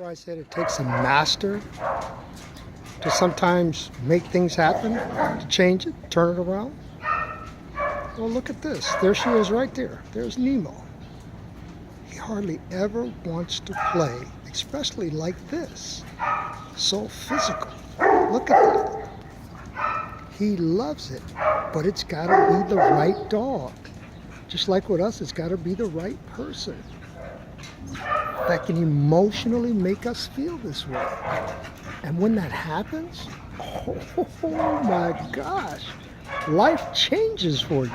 I said it takes a master to sometimes make things happen, to change it, turn it around. Well, look at this. There she is right there. There's Nemo. He hardly ever wants to play, especially like this. So physical. Look at that. He loves it, but it's got to be the right dog. Just like with us, it's got to be the right person that can emotionally make us feel this way. And when that happens, oh my gosh, life changes for you.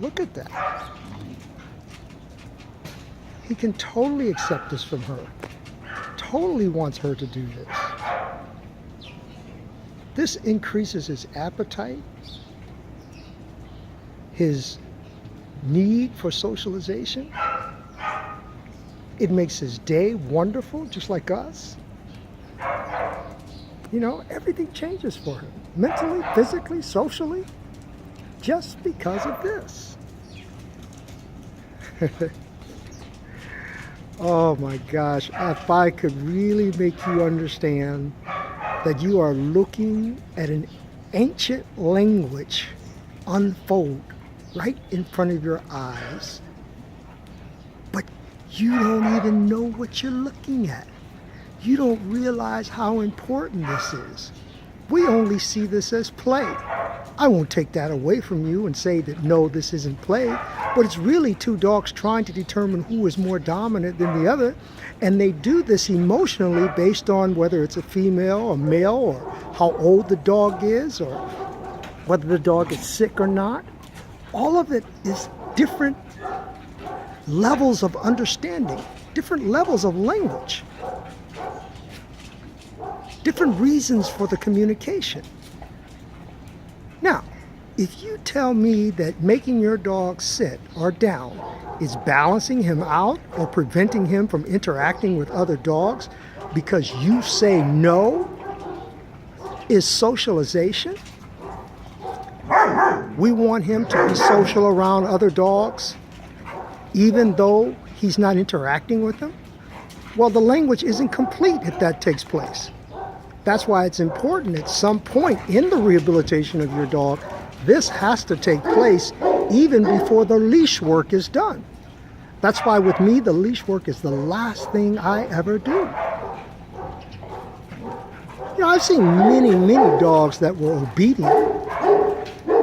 Look at that. He can totally accept this from her. Totally wants her to do this. This increases his appetite, his need for socialization. It makes his day wonderful, just like us. You know, everything changes for him. Mentally, physically, socially, just because of this. Oh my gosh, if I could really make you understand that you are looking at an ancient language unfold right in front of your eyes, but you don't even know what you're looking at. You don't realize how important this is. We only see this as play. I won't take that away from you and say that no, this isn't play, but it's really two dogs trying to determine who is more dominant than the other, and they do this emotionally based on whether it's a female or male, or how old the dog is, or whether the dog is sick or not. All of it is different levels of understanding, different levels of language, different reasons for the communication. Now, if you tell me that making your dog sit or down is balancing him out or preventing him from interacting with other dogs because you say no is socialization, we want him to be social around other dogs even though he's not interacting with them, well, the language isn't complete if that takes place. That's why it's important at some point in the rehabilitation of your dog, this has to take place even before the leash work is done. That's why with me, the leash work is the last thing I ever do. You know, I've seen many dogs that were obedient.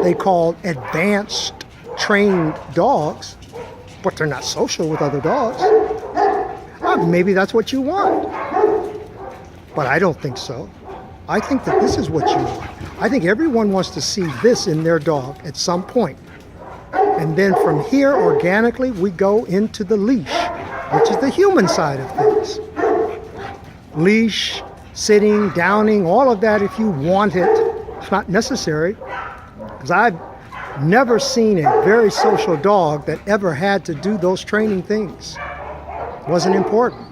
They called advanced trained dogs, but they're not social with other dogs. Maybe that's what you want. But I don't think so. I think that this is what you want. I think everyone wants to see this in their dog at some point. And then from here, organically, we go into the leash, which is the human side of things. Leash, sitting, downing, all of that if you want it. It's not necessary. Because I've never seen a very social dog that ever had to do those training things. Wasn't important.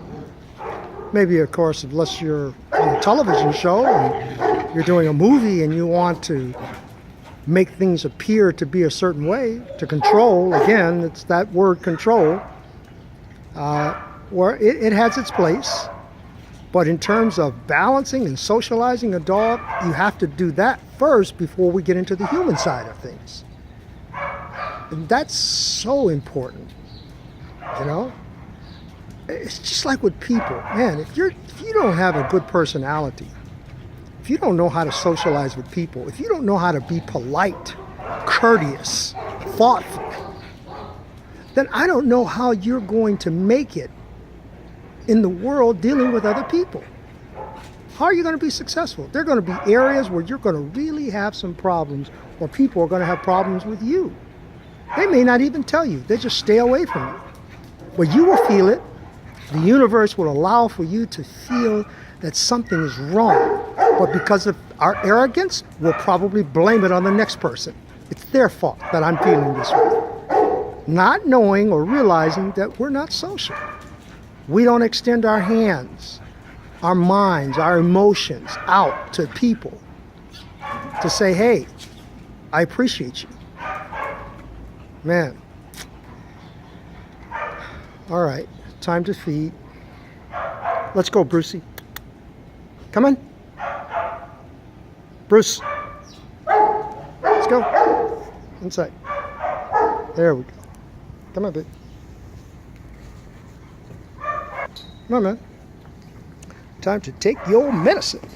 Maybe, of course, unless you're on a television show and you're doing a movie and you want to make things appear to be a certain way, to control, again, it's that word control, where it has its place. But in terms of balancing and socializing a dog, you have to do that first before we get into the human side of things. And that's so important, you know? It's just like with people, man, if you don't have a good personality, if you don't know how to socialize with people, if you don't know how to be polite, courteous, thoughtful, then I don't know how you're going to make it in the world dealing with other people. How are you going to be successful? There are going to be areas where you're going to really have some problems, or people are going to have problems with you. They may not even tell you. They just stay away from you. But you will feel it. The universe will allow for you to feel that something is wrong. But because of our arrogance, we'll probably blame it on the next person. It's their fault that I'm feeling this way. Not knowing or realizing that we're not social. We don't extend our hands, our minds, our emotions out to people to say, hey, I appreciate you. Man. All right. Time to feed. Let's go, Brucey. Come on. Bruce. Let's go. Inside. There we go. Come on, babe. Come on, man. Time to take your medicine.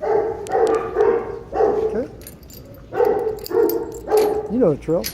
Okay. You know the drill.